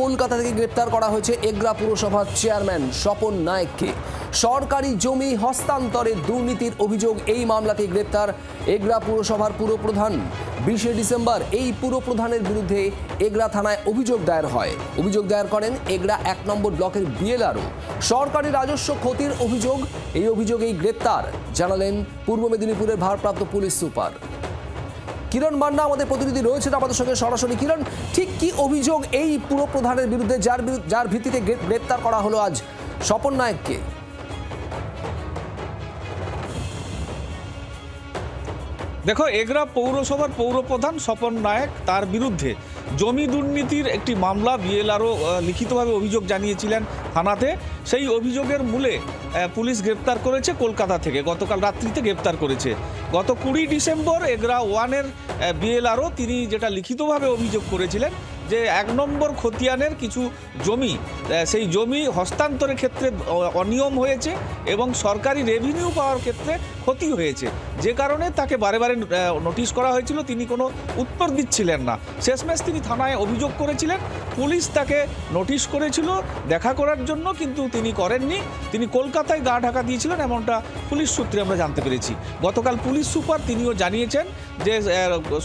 কলকাতা থেকে গ্রেপ্তার করা হয়েছে এগরা পুরসভার চেয়ারম্যান স্বপন নায়েককে। সরকারি জমি হস্তান্তরে দুর্নীতির অভিযোগ এই মামলাতে গ্রেপ্তার এগরা পুরসভার পুরপ্রধান। 20শে ডিসেম্বর এই পুরপ্রধানের বিরুদ্ধে এগরা থানায় অভিযোগ দায়ের হয়। অভিযোগ দায়ের করেন এগরা 1 নম্বর ব্লকের বিএলআরও। সরকারি রাজস্ব ক্ষতির অভিযোগ, এই অভিযোগেই গ্রেপ্তার জানালেন পূর্ব মেদিনীপুরের ভারপ্রাপ্ত পুলিশ সুপার। কিরণ মান্না আমাদের প্রতিনিধি রয়েছেন আমাদের সঙ্গে সরাসরি। কিরণ, ঠিক কি অভিযোগ এই পুরপ্রধানের বিরুদ্ধে যার ভিত্তিতে গ্রেপ্তার করা হলো আজ স্বপন নায়েককে? দেখো, এগরা পৌরসভার পৌরপ্রধান স্বপন নায়েক, তার বিরুদ্ধে জমি দুর্নীতির একটি মামলা বিএলআরও লিখিতভাবে অভিযোগ জানিয়েছিলেন থানাতে। সেই অভিযোগের মূলে পুলিশ গ্রেপ্তার করেছে কলকাতা থেকে, গতকাল রাত্রিতে গ্রেপ্তার করেছে। গত 20 ডিসেম্বর এগরা 1-এর বিএলআরও তিনি যেটা লিখিতভাবে অভিযোগ করেছিলেন যে 1 নম্বর খতিয়ানের কিছু জমি, সেই জমি হস্তান্তরের ক্ষেত্রে অনিয়ম হয়েছে এবং সরকারি রেভিনিউ পাওয়ার ক্ষেত্রে ক্ষতি হয়েছে, যে কারণে তাকে বারে বারে নোটিশ করা হয়েছিল। তিনি কোনো উত্তর দিচ্ছিলেন না। শেষমেশ তিনি থানায় অভিযোগ করেছিলেন। পুলিশ তাকে নোটিশ করেছিল দেখা করার জন্য, কিন্তু তিনি করেননি। তিনি কলকাতায় গা ঢাকা দিয়েছিলেন, এমনটা পুলিশ সূত্রে আমরা জানতে পেরেছি। গতকাল পুলিশ সুপার তিনিও জানিয়েছেন যে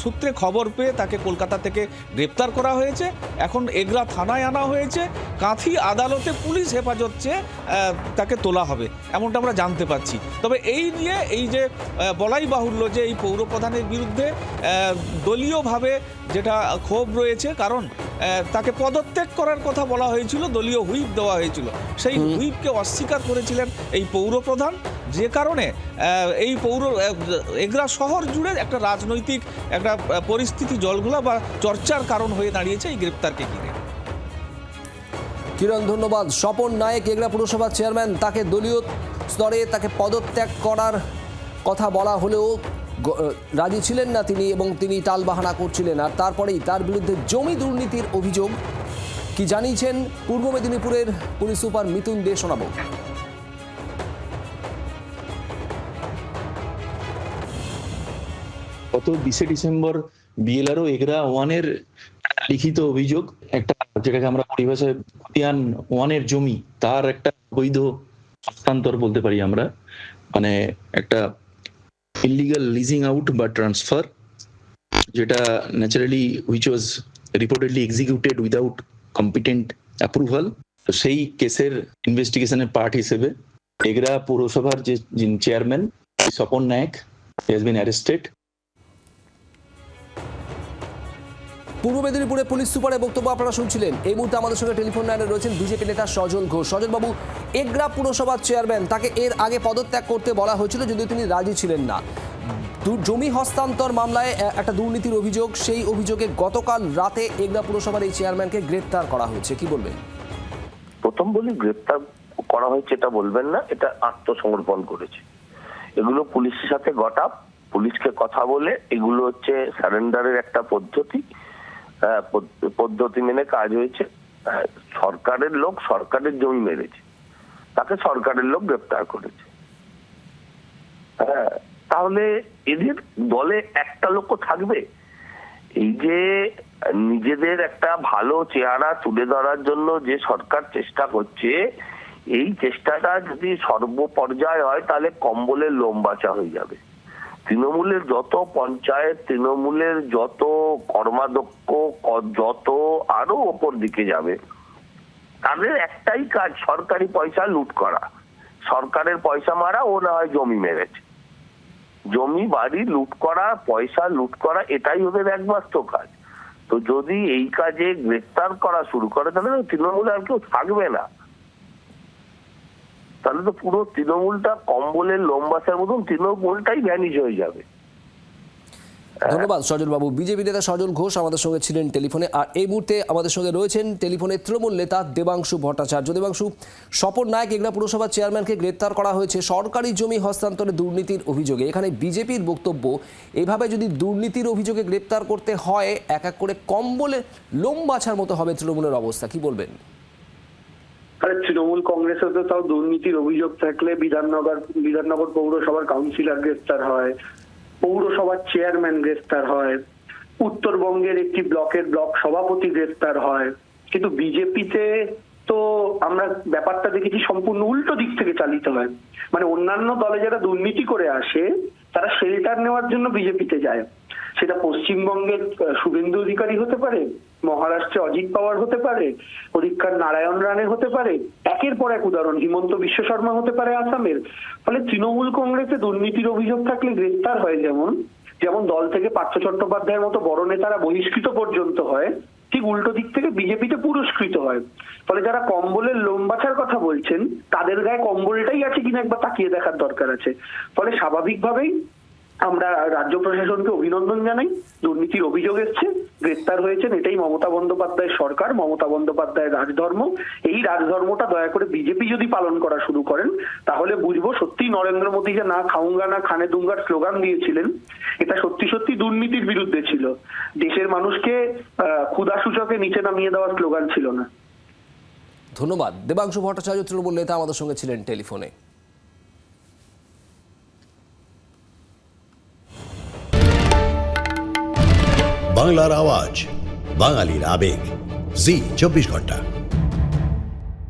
সূত্রে খবর পেয়ে তাকে কলকাতা থেকে গ্রেপ্তার করা হয়েছে। এখন এগরা থানায় আনা হয়েছে, কাঁথি আদালতে পুলিশ হেফাজত চেয়ে তাকে তোলা হবে, এমনটা আমরা জানতে পাচ্ছি। তবে এই নিয়ে এই যে বলাই বাহুল্য যে এই পৌরপ্রধানের বিরুদ্ধে দলীয়ভাবে যেটা ক্ষোভ রয়েছে, কারণ তাকে পদত্যাগ করার কথা বলা হয়েছিল, দলীয় হুইপ দেওয়া হয়েছিল। সেই হুইপকে অস্বীকার করেছিলেন এই পৌরপ্রধান, যে কারণে এই এগরা শহর জুড়ে একটা রাজনৈতিক একটা পরিস্থিতি জলঘোলা বা চর্চার কারণ হয়ে দাঁড়িয়েছে এই গ্রেপ্তারকে ঘিরে। কিরণ, ধন্যবাদ। স্বপন নায়েক এগরা পুরসভার চেয়ারম্যান, তাকে দলীয় স্তরে তাকে পদত্যাগ করার কথা বলা হলেও রাজি ছিলেন না তিনি, এবং তিনি টালবাহানা করছিলেন। আর তারপরেই তার বিরুদ্ধে জমি দুর্নীতির অভিযোগ কি জানিয়েছেন পূর্ব মেদিনীপুরের পুলিশ সুপার মিথুন দে, শোনাবো। গত 20শে ডিসেম্বর বিএলআরও এগরা 1-এর লিখিত অভিযোগ, একটা যেটাকে আমরা পরিভাষায় খতিয়ান 1-এর জমি, তার একটা বৈধ হস্তান্তর বলতে পারি আমরা, মানে একটা ইলিগাল লিজিং আউট বা ট্রান্সফার, যেটা naturally which was reportedly executed without competent approval. তো সেই কেসের ইনভেস্টিগেশনের পার্ট হিসেবে এগরা পৌরসভার যে chairman Swapan Nayek has been arrested. পূর্ব মেদিনীপুরে পুলিশ সুপারের বক্তব্য আপনারা শুনছিলেন। এই মুহূর্তে আমাদের সঙ্গে টেলিফোন লাইনে রয়েছেন বিজেপি নেতা সজল ঘোষ। সজল বাবু, এগরা পুরসভার চেয়ারম্যান, তাকে এর আগে পদত্যাগ করতে বলা হয়েছিল যদিও তিনি রাজি ছিলেন না। জমি হস্তান্তর মামলায় একটা দুর্নীতির অভিযোগ, সেই অভিযোগে গতকাল রাতে এগরা পুরসভার এই চেয়ারম্যানকে গ্রেপ্তার করা হয়েছে, কি বলবেন? প্রথম বলি, গ্রেপ্তার করা হয়েছে এটা বলবেন না, এটা আত্মসমর্পণ করেছে। এগুলো পুলিশের সাথে গটাপ, পুলিশকে কথা বলে, এগুলো হচ্ছে সারেন্ডারের একটা পদ্ধতি মেনে কাজ হয়েছে। সরকারের লোক সরকারের জমি মেরেছে, তাকে সরকারের লোক গ্রেপ্তার করেছে। তাহলে এদের দলে একটা লোক থাকবে, এই যে নিজেদের একটা ভালো চেহারা তুলে ধরার জন্য যে সরকার চেষ্টা করছে, এই চেষ্টাটা যদি সর্বপর্যায় হয় তাহলে কম্বলের লোম বাঁচা হয়ে যাবে। তৃণমূলের যত পঞ্চায়েত, তৃণমূলের যত কর্মাধ্যক্ষ, যত আরো ওপর দিকে যাবে, তাদের একটাই কাজ সরকারি পয়সা লুট করা, সরকারের পয়সা মারা, ও না হয় জমি মেরেছে, জমি বাড়ি লুট করা, পয়সা লুট করা, এটাই ওদের একমাত্র কাজ। তো যদি এই কাজে গ্রেফতার করা শুরু করে তাহলে তৃণমূলে আর কেউ থাকবে না, তাহলে তো পুরো তৃণমূলটা কম্বলের লোমবাসার মতন তৃণমূলটাই ভ্যানিশ হয়ে যাবে। ধন্যবাদ সজল বাবু। বিজেপি নেতা সজল ঘোষ আমাদের সঙ্গে ছিলেন টেলিফোনে। আর এই মুহূর্তে আমাদের সঙ্গে রয়েছেন টেলিফোনে তৃণমূল নেতা দেবাংশু ভট্টাচার্য। দেবাংশু, স্বপন নায়েক এগরা পুরসভার চেয়ারম্যানকে গ্রেপ্তার করা হয়েছে সরকারি জমি হস্তান্তরে দুর্নীতির অভিযোগে। এখানে বিজেপির বক্তব্য, এভাবে যদি দুর্নীতির অভিযোগে গ্রেপ্তার করতে হয়, এক এক করে কম্বলে লোম বাছার মতো হবে তৃণমূলের অবস্থা, কি বলবেন? তৃণমূল কংগ্রেসে তো তাও দুর্নীতির অভিযোগ থাকলে বিধাননগর পৌরসভার কাউন্সিলর গ্রেফতার হয়, পৌরসভার চেয়ারম্যান গ্রেফতার হয়, উত্তরবঙ্গের একটি ব্লকের ব্লক সভাপতি গ্রেফতার হয়, কিন্তু বিজেপিতে তো আমরা ব্যাপারটা দেখেছি সম্পূর্ণ উল্টো দিক থেকে চালিত হয়। মানে অন্যান্য দলে যারা দুর্নীতি করে আসে তারা শেল্টার নেওয়ার জন্য বিজেপিতে যায়। সেটা পশ্চিমবঙ্গের শুভেন্দু অধিকারী হতে পারে, মহারাষ্ট্রে অজিত পাওয়ার হতে পারে, পরীক্ষার নারায়ণ রানে হতে পারে, একের পর এক উদাহরণ হিমন্ত বিশ্ব শর্মা হতে পারে আসামের। ফলে তৃণমূল কংগ্রেসে দুর্নীতির অভিযোগ থাকলে গ্রেফতার হয়, যেমন যেমন দল থেকে পার্থ চট্টোপাধ্যায়ের মতো বড় নেতারা বহিষ্কৃত পর্যন্ত হয়, ঠিক উল্টো দিক থেকে বিজেপিতে পুরস্কৃত হয়। ফলে যারা কম্বলের লোম বাছার কথা বলছেন তাদের গায়ে কম্বলটাই আছে কিনা একবার তাকিয়ে দেখার দরকার আছে। ফলে স্বাভাবিকভাবেই আমরা রাজ্য প্রশাসনকে অভিনন্দন জানাই, দুর্নীতির অভিযোগ এসছে, গ্রেফতার হয়েছেন, এটাই মমতা বন্দ্যোপাধ্যায়ের সরকার, মমতা বন্দ্যোপাধ্যায়ের রাজধর্ম। এই রাজধর্মটা দয়া করে বিজেপি যদি পালন করা শুরু করেন তাহলে বুঝবো সত্যি নরেন্দ্র মোদী যে না খাউঙ্গা না খানে দুঙ্গার স্লোগান দিয়েছিলেন এটা সত্যি সত্যি দুর্নীতির বিরুদ্ধে ছিল, দেশের মানুষকে ক্ষুধা সূচকে নিচে নামিয়ে দেওয়ার স্লোগান ছিল না। ধন্যবাদ। দেবাংশু ভট্টাচার্য তৃণমূল নেতা আমাদের সঙ্গে ছিলেন টেলিফোনে। বাংলার আওয়াজ, বাঙালির আবেগ, জি 24 ঘন্টা।